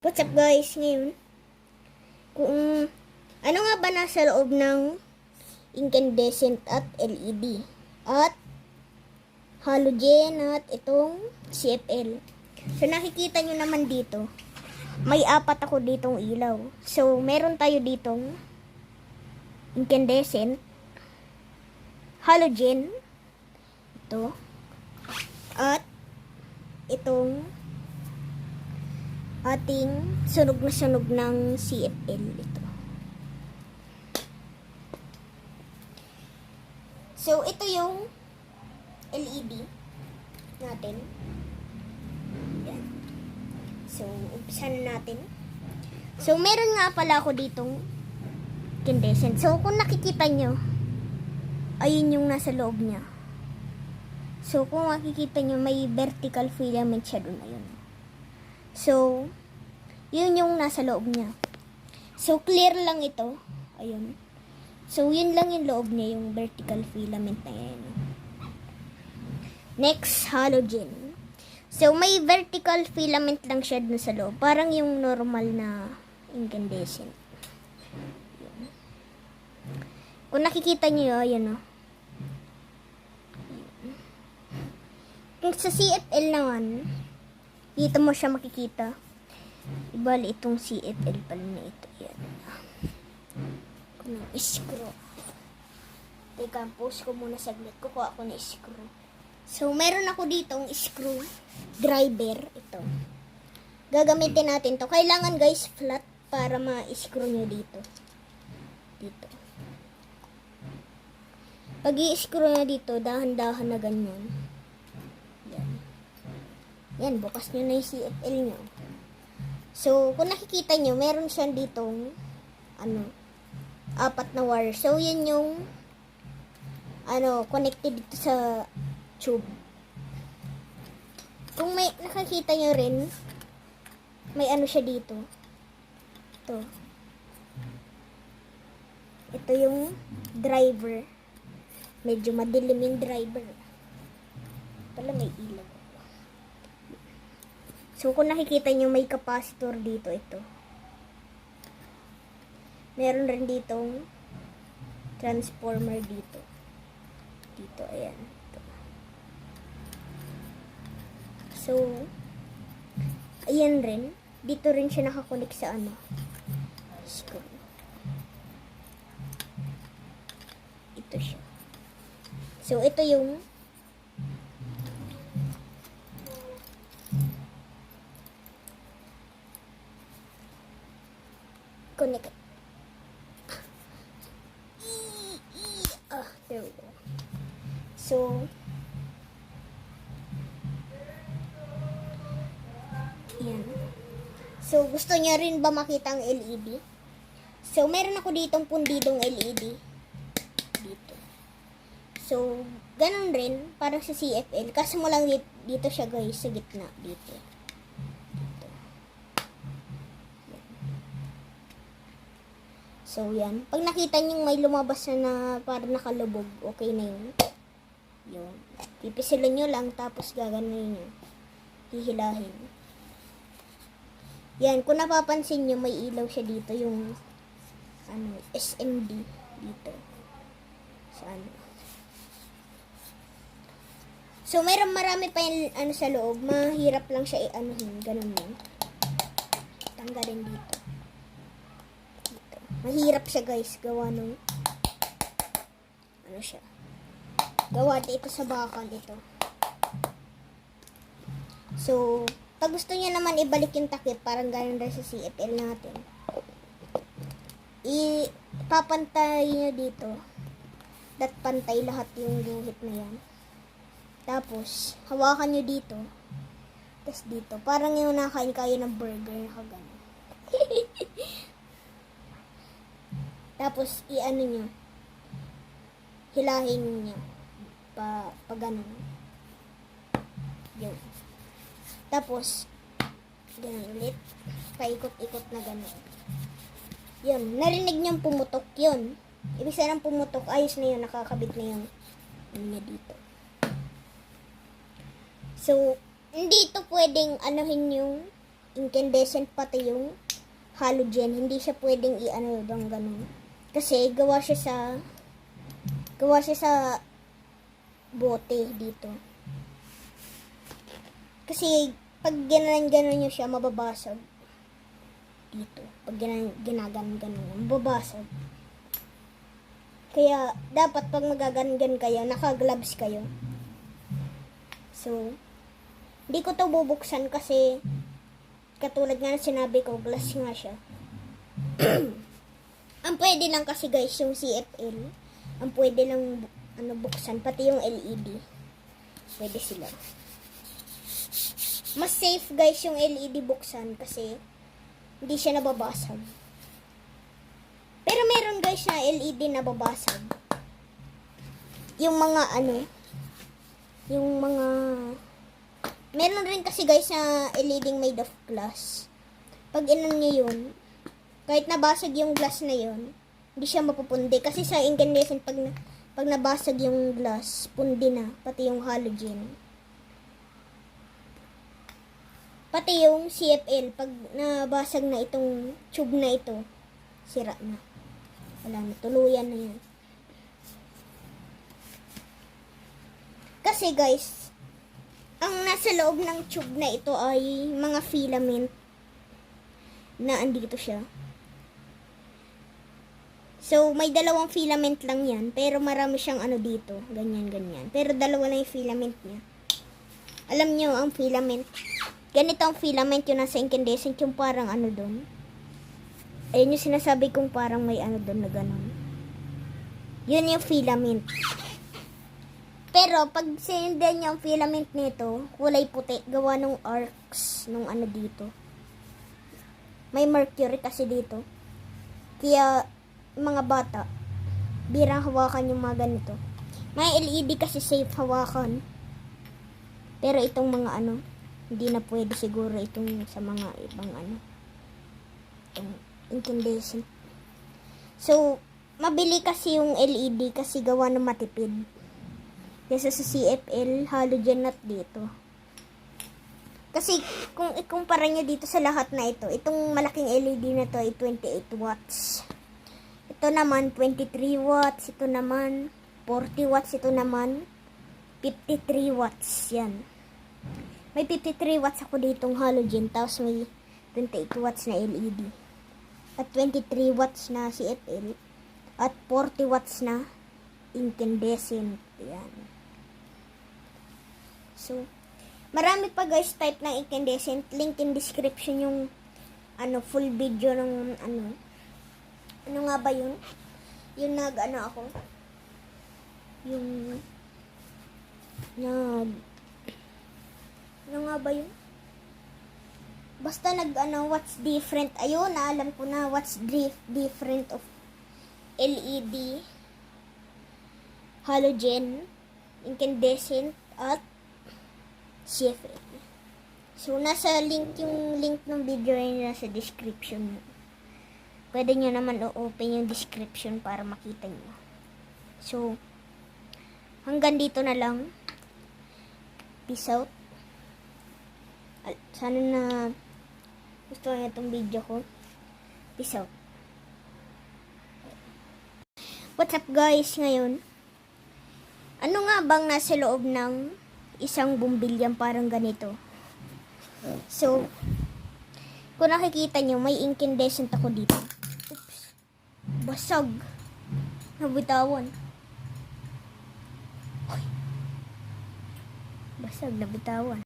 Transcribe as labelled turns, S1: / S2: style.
S1: What's up guys? Ngayon, kung ano nga ba nasa loob ng incandescent at LED at halogen at itong CFL. So nakikita nyo naman dito, may apat ako ditong ilaw. So meron tayo ditong incandescent, halogen, ito, at itong ating sunog na sunog ng CFL ito. So, ito yung LED natin. Yan. So, umpisan natin. So, meron nga pala ako ditong incandescent. So, kung nakikita nyo, ayun yung nasa loob niya. So, kung makikita nyo, may vertical filament siya dun. Ayun. So, yun yung nasa loob niya. So, clear lang ito. Ayun. So, yun lang yung loob niya, yung vertical filament na yan. Next, halogen. So, may vertical filament lang siya dun sa loob. Parang yung normal na incandescent. Yun. Kung nakikita niyo, ayan o. Kung sa CFL naman, dito mo siya makikita. Ibali itong CFL pala na ito. Yan. Kung screw. Teka, post ko muna saglit. Kukuha ako ng screw. So, meron ako ditong screw driver. Ito. Gagamitin natin to. Kailangan guys, flat para ma-screw nyo dito. Dito. Pag i-screw na dito, dahan-dahan na ganyan. Yan, bukas nyo na yung CFL nyo. So, kung nakikita nyo, meron siya ditong, apat na wire. So, yun yung, connected dito sa tube. Kung may, nakikita nyo rin, may siya dito. Ito. Ito yung driver. Medyo madilim yung driver. Pala may ilaw. So, kung nakikita nyo, may capacitor dito, ito. Meron rin ditong transformer dito. Dito, ayan. Ito. So, ayan rin. Dito rin siya nakakunik sa screw. Ito siya. So, ito yung connect. There we go. So, yan. So, gusto niya rin ba makita ang LED? So, meron ako ditong pundidong LED. Dito. So, ganun rin, parang sa CFL. Kaso mo lang dito siya guys, sa gitna. Dito. So, yan. Pag nakita nyo may lumabas na parang nakalubog, okay na yun. Yun. Pipisilin nyo lang, tapos gaganin nyo. Hihilahin. Yan. Kung napapansin nyo, may ilaw siya dito. Yung, SMD. Dito. Saan? So, marami pa yung, sa loob. Mahirap lang siya i-anuhin. Ganun yun. Tanggalin dito. Mahirap siya guys, gawa nung siya. Gawa ito sa bakal ito. So, pag gusto niya naman ibalik yung takip, parang ganun rin sa CFL natin. Ipapantay niya dito. Pantay lahat yung guhit na yan. Tapos, hawakan niyo dito. Tapos dito. Parang yung nakain kayo ng burger na kagano. Tapos, nyo. Hilahin nyo. Pa ganun. Yun. Tapos, ganun ulit. Paikot-ikot na ganun. Yun. Narinig nyo pumutok yun. Ibig sabihin ng pumutok, ayos na yun. Nakakabit na yung niya dito. So, hindi ito pwedeng anuhin yung incandescent pati yung halogen. Hindi siya pwedeng i-ano bang ganun. Kasi gawa siya sa bote dito. Kasi pag ginanon nyo siya, mababasag. Dito. Pag ginaganon, mababasag. Kaya, dapat pag magagangan kayo, naka-gloves kayo. So, hindi ko to bubuksan kasi, katulad nga na sinabi ko, glass nga siya. Ang pwede lang kasi guys, yung CFL, ang pwede lang buksan, pati yung LED. Pwede sila. Mas safe guys yung LED buksan kasi, hindi siya nababasag. Pero meron guys na LED na babasag. Yung mga meron rin kasi guys na LED made of glass. Pag inon niyo yun, kahit nabasag yung glass na yun, hindi siya mapupundi. Kasi sa incandescent, pag nabasag yung glass, pundi na. Pati yung halogen. Pati yung CFL, pag nabasag na itong tube na ito, sira na. Wala na, tuluyan na yan. Kasi guys, ang nasa loob ng tube na ito ay mga filament na andito siya. So, may dalawang filament lang yan, pero marami siyang dito, ganyan. Pero dalawa lang yung filament niya. Alam nyo, ang filament, ganito ang filament yun nasa incandescent, yung parang doon. Ayun yung sinasabi kong parang may doon na ganun. Yun yung filament. Pero, pag sinundan niyo ang filament nito, kulay puti, gawa ng arcs, nung dito. May mercury kasi dito. Kaya, mga bata, birang hawakan yung mga ganito. May LED kasi safe hawakan. Pero itong mga hindi na pwede siguro itong sa mga ibang itong incandescent. So, mabili kasi yung LED kasi gawa ng matipid. Kesa sa CFL, halogen nut dito. Kasi, kung ikumpara nyo dito sa lahat na ito, itong malaking LED na to ay 28 watts. Ito naman, 23 watts. Ito naman, 40 watts. Ito naman, 53 watts. Yan. May 53 watts ako ditong halogen, tapos may 28 watts na LED. At 23 watts na CFL. At 40 watts na incandescent. Yan. So, marami pa guys type ng incandescent. Link in description yung full video ng ano nga ba yun? Yung ako? Yung ano nga ba yun? Basta what's different. Ayun, alam ko na what's different of LED, halogen, incandescent, at CFL. So, nasa link yung link ng video ay nasa description. Pwede nyo naman o-open yung description para makita nyo. So, hanggang dito na lang. Peace out. Sana na gusto nyo itong video ko. Peace out. What's up guys ngayon? Ano nga bang nasa loob ng isang bumbilyang parang ganito? So, kung nakikita nyo, may incandescent ako dito. Oops. Basag. Nabitawan. Basag, nabitawan.